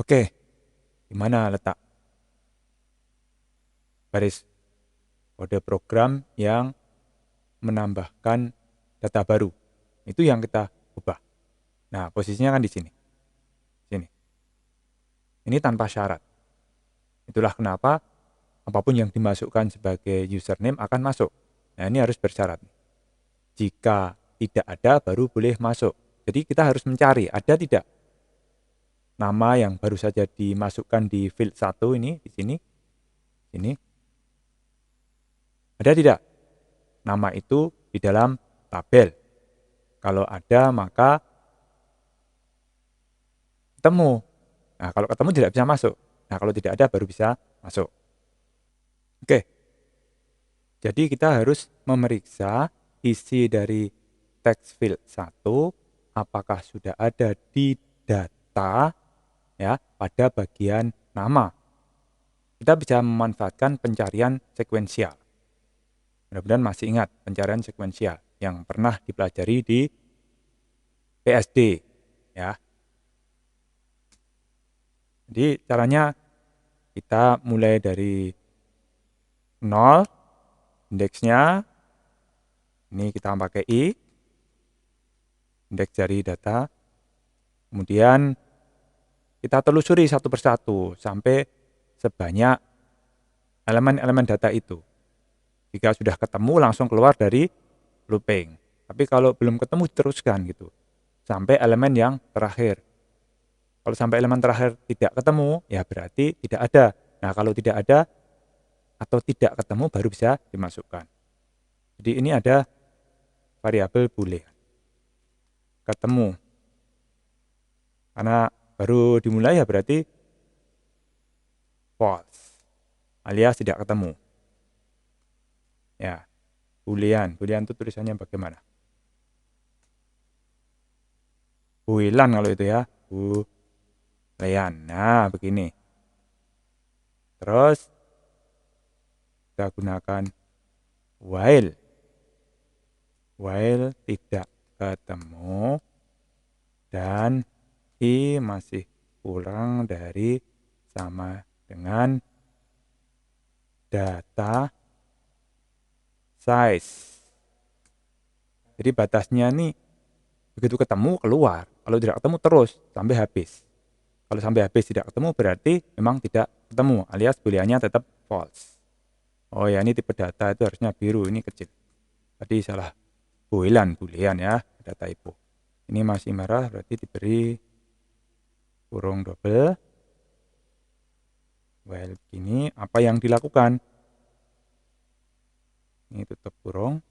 Oke, di mana letak baris kode program yang menambahkan data baru? Itu yang kita ubah. Nah, posisinya kan di sini. Sini. Ini tanpa syarat. Itulah kenapa apapun yang dimasukkan sebagai username akan masuk. Nah, ini harus bersyarat. Jika tidak ada, baru boleh masuk. Jadi kita harus mencari, ada tidak nama yang baru saja dimasukkan di field 1 ini, di sini. Sini. Ada tidak nama itu di dalam tabel? Kalau ada, maka ketemu. Nah, kalau ketemu tidak bisa masuk. Nah, kalau tidak ada baru bisa masuk. Oke, jadi kita harus memeriksa isi dari text field 1 apakah sudah ada di data ya pada bagian nama. Kita bisa memanfaatkan pencarian sekuensial. Mudah-mudahan masih ingat pencarian sekuensial yang pernah dipelajari di PSD ya. Jadi caranya kita mulai dari 0, indeksnya, ini kita pakai I, indeks dari data, kemudian kita telusuri satu persatu sampai sebanyak elemen-elemen data itu. Jika sudah ketemu langsung keluar dari looping. Tapi kalau belum ketemu teruskan gitu, sampai elemen yang terakhir. Kalau sampai elemen terakhir tidak ketemu, ya berarti tidak ada. Nah, kalau tidak ada atau tidak ketemu baru bisa dimasukkan. Jadi ini ada variabel boolean. Ketemu. Karena baru dimulai ya berarti false. Alias tidak ketemu. Ya, boolean. Boolean itu tulisannya bagaimana? Boolean kalau itu ya. Boolean. Nah, begini. Terus kita gunakan while. While tidak ketemu dan I masih kurang dari sama dengan data size. Jadi batasnya nih begitu ketemu keluar. Kalau tidak ketemu terus sampai habis. Kalau sampai habis tidak ketemu berarti memang tidak ketemu alias booleannya tetap false. Oh ya, ini tipe data itu harusnya biru, ini kecil. Tadi salah boolean ya, ada typo. Ini masih merah berarti diberi kurung double. While begini, apa yang dilakukan? Ini tutup kurung.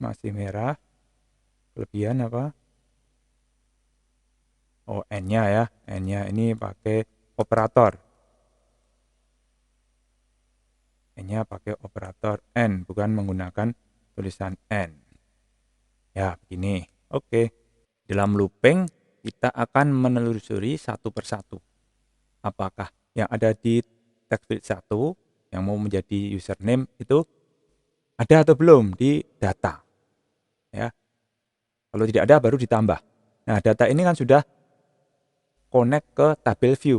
Masih merah. Kelebihan apa? Oh, N-nya ya. N-nya ini pakai operator. N-nya pakai operator N, bukan menggunakan tulisan N. Ya, begini. Oke. Dalam looping, kita akan menelusuri satu persatu. Apakah yang ada di text field 1 yang mau menjadi username itu ada atau belum di data. Ya. Kalau tidak ada baru ditambah. Nah, data ini kan sudah connect ke tabel view.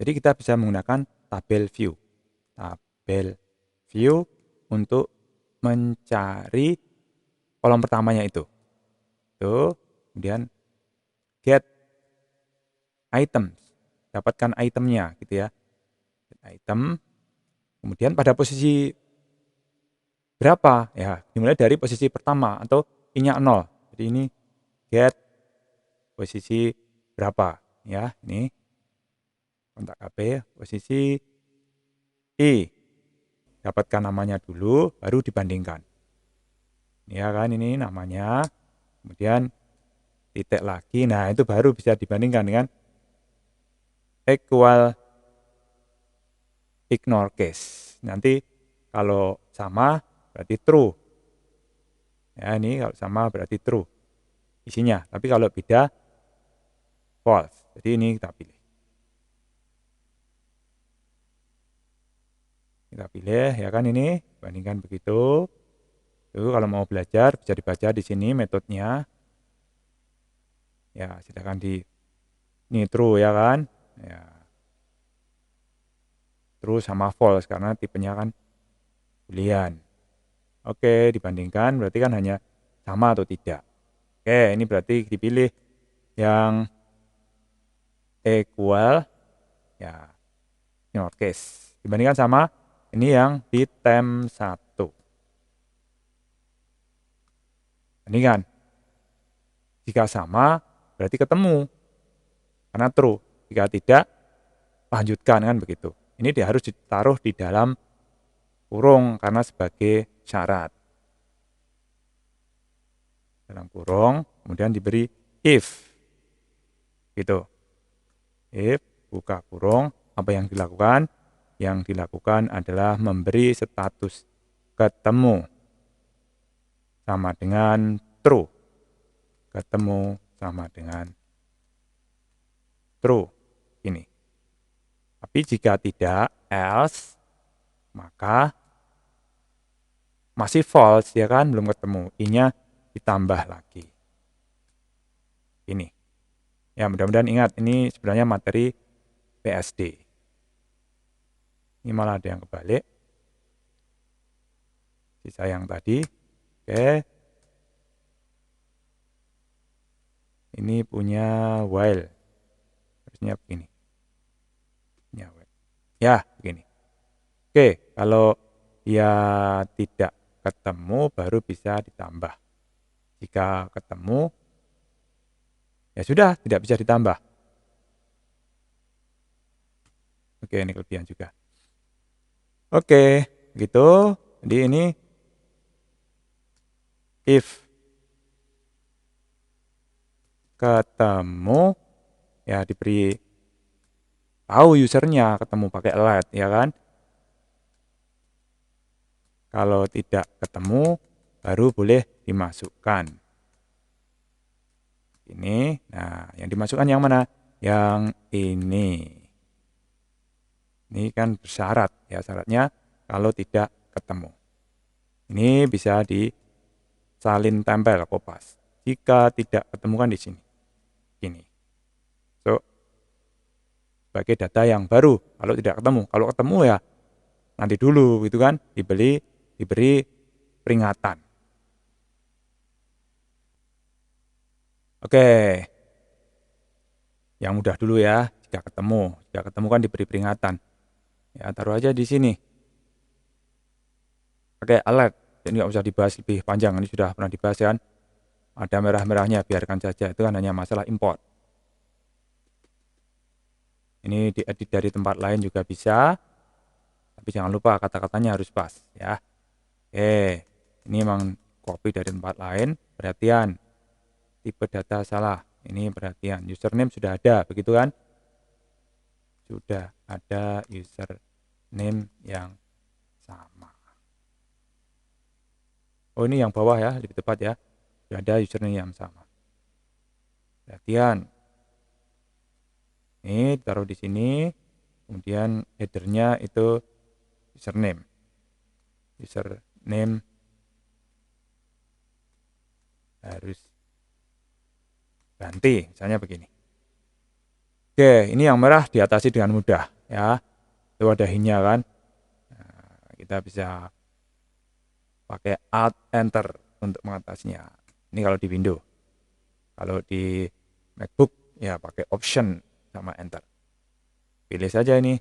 Jadi kita bisa menggunakan tabel view. Tabel view untuk mencari kolom pertamanya itu. Tuh, kemudian get items. Dapatkan itemnya gitu ya. Get item. Kemudian pada posisi berapa? Ya, dimulai dari posisi pertama atau I-nya 0. Jadi ini get posisi berapa ya, ini kontak HP posisi I. Dapatkan namanya dulu baru dibandingkan. Ya kan, ini namanya. Kemudian titik lagi. Nah, itu baru bisa dibandingkan dengan equal ignore case. Nanti kalau sama berarti true. Ya, ini kalau sama berarti true isinya. Tapi kalau beda false. Jadi ini kita pilih. Kita pilih ya kan, ini bandingkan begitu. Tuh, kalau mau belajar bisa dibaca di sini metodenya. Ya, silakan ini true ya kan? Ya, true sama false karena tipenya kan boolean. Oke, dibandingkan berarti kan hanya sama atau tidak. Oke, ini berarti dipilih yang equal, ya, not case. Dibandingkan sama ini yang di tem 1. Bandingkan. Jika sama, berarti ketemu. Karena true. Jika tidak, lanjutkan kan begitu. Ini dia harus ditaruh di dalam kurung karena sebagai syarat. Dalam kurung, kemudian diberi if. Gitu. If, buka kurung, apa yang dilakukan? Yang dilakukan adalah memberi status ketemu sama dengan true. Ketemu sama dengan true. Ini. Tapi jika tidak, else, maka masih false, ya kan? Belum ketemu. I-nya ditambah lagi. Ini. Ya, mudah-mudahan ingat, ini sebenarnya materi PSD. Ini malah ada yang kebalik. Sisa yang tadi. Oke. Ini punya while. Harusnya begini. Ya, begini. Oke, kalau dia tidak ketemu baru bisa ditambah. Jika ketemu, ya sudah, tidak bisa ditambah. Oke, ini kelebihan juga. Oke, gitu. Jadi ini if ketemu, ya diberi tahu usernya ketemu pakai let, ya kan? Kalau tidak ketemu, baru boleh dimasukkan. Ini, nah yang dimasukkan yang mana? Yang ini. Ini kan bersyarat, ya syaratnya kalau tidak ketemu. Ini bisa disalin tempel kopas. Jika tidak ketemu kan di sini. Ini. So, sebagai data yang baru, kalau tidak ketemu. Kalau ketemu ya nanti dulu gitu kan, diberi peringatan. Oke. Yang mudah dulu ya, jika ketemu. Jika ketemu kan diberi peringatan. Ya, taruh aja di sini. Pakai alert. Jadi nggak usah dibahas lebih panjang. Ini sudah pernah dibahas kan. Ada merah-merahnya, biarkan saja. Itu kan hanya masalah import. Ini diedit dari tempat lain juga bisa. Tapi jangan lupa kata-katanya harus pas ya. Oke, ini memang copy dari tempat lain. Perhatian, tipe data salah. Ini perhatian, username sudah ada, begitu kan? Sudah ada username yang sama. Oh, ini yang bawah ya, lebih tepat ya. Sudah ada username yang sama. Perhatian. Ini taruh di sini. Kemudian headernya itu username. Username harus ganti, misalnya begini. Oke, ini yang merah diatasi dengan mudah ya. Itu ada hint-nya kan. Nah, kita bisa pakai Alt Enter untuk mengatasinya. Ini kalau di Windows. Kalau di MacBook ya pakai Option sama Enter. Pilih saja ini.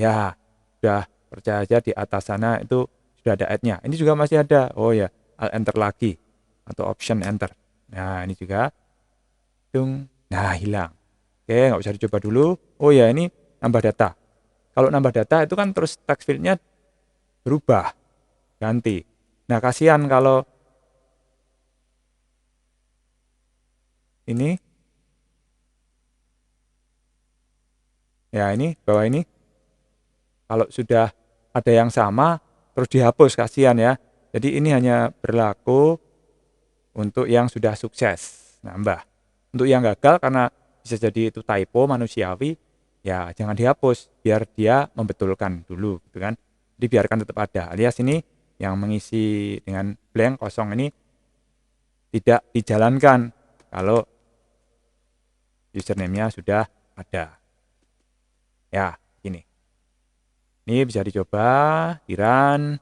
Ya, sudah percaya aja di atas sana itu sudah ada add-nya. Ini juga masih ada. Oh ya, Alt Enter lagi atau Option Enter. Nah, ini juga. Nah, hilang. Oke, nggak usah dicoba dulu. Oh ya, ini nambah data. Kalau nambah data itu kan terus text field-nya berubah, ganti. Nah, kasihan kalau ini. Ya, ini bawah ini. Kalau sudah ada yang sama, terus dihapus, kasihan ya. Jadi ini hanya berlaku untuk yang sudah sukses, nambah. Untuk yang gagal karena bisa jadi itu typo manusiawi, ya jangan dihapus, biar dia membetulkan dulu gitu kan. Jadi biarkan tetap ada. Alias ini yang mengisi dengan blank kosong ini tidak dijalankan kalau username-nya sudah ada. Ya, gini. Ini bisa dicoba, di-run,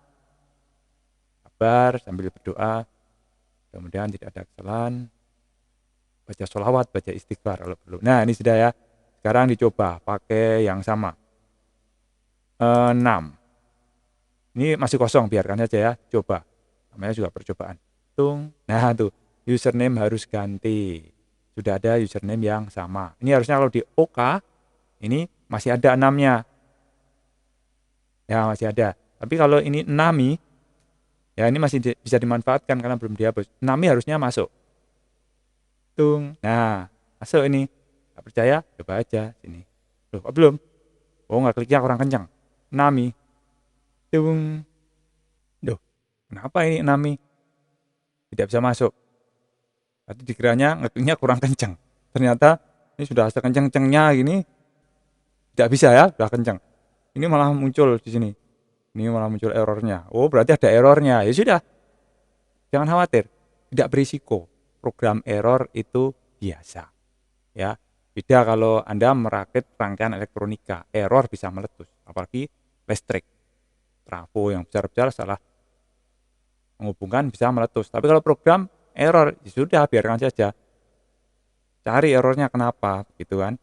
sabar sambil berdoa, kemudian tidak ada kesalahan, baca sholawat, baca istighfar kalau perlu. Nah, ini sudah ya. Sekarang dicoba pakai yang sama. 6. Ini masih kosong, biarkan saja ya. Coba. Namanya juga percobaan. Nah, tuh. Username harus ganti. Sudah ada username yang sama. Ini harusnya kalau di OK, ini masih ada 6-nya. Ya, masih ada. Tapi kalau ini Nami, ya ini masih bisa dimanfaatkan karena belum dihapus. Nami harusnya masuk. Nah, masuk ini. Nggak percaya? Coba aja sini. Loh, kok belum? Oh, nggak kliknya kurang kencang. Nami. Duh, kenapa ini Nami tidak bisa masuk? Tadi dikiranya ngekliknya kurang kencang. Ternyata ini sudah sekencang-kencangnya gini, tidak bisa ya, sudah kencang. Ini malah muncul di sini. Ini malah muncul errornya. Oh, berarti ada errornya. Ya sudah, jangan khawatir. Tidak berisiko. Program error itu biasa. Ya, beda kalau Anda merakit rangkaian elektronika. Error bisa meletus. Apalagi listrik. Trafo yang besar-besar salah menghubungkan bisa meletus. Tapi kalau program error, ya sudah biarkan saja. Cari errornya kenapa, gitu kan.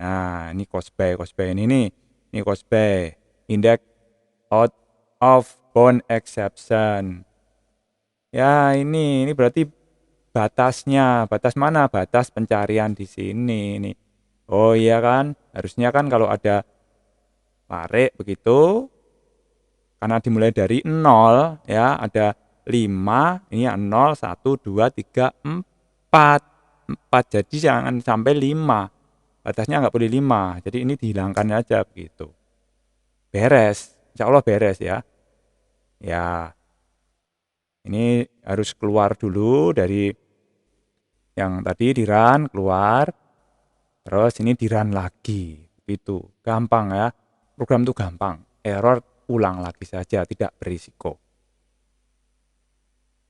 Nah, ini cosby ini nih. Ini cosby. Index out of bound exception. Ya, ini berarti batasnya. Batas mana? Batas pencarian di sini nih. Oh iya kan, harusnya kan kalau ada tarik begitu, karena dimulai dari 0 ya, ada 5, ini ya 0, 1, 2, 3, 4. 4, jadi jangan sampai 5. Batasnya nggak boleh 5, jadi ini dihilangkan aja begitu. Beres, insya Allah beres ya. Ya, ini harus keluar dulu dari yang tadi di run, keluar. Terus ini di run lagi, begitu. Gampang ya, program itu gampang. Error ulang lagi saja, tidak berisiko.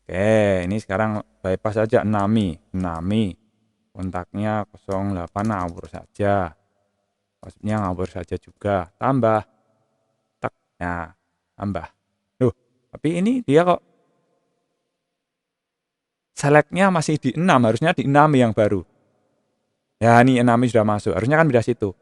Oke, ini sekarang bypass saja Nami. Kontaknya 08 ngawur saja. Maksudnya ngawur saja juga. Tambah. Tak. Nah, tambah. Loh, tapi ini dia kok select-nya masih di 6. Harusnya di 6 yang baru. Ya, ini 6 sudah masuk. Harusnya kan beda situ.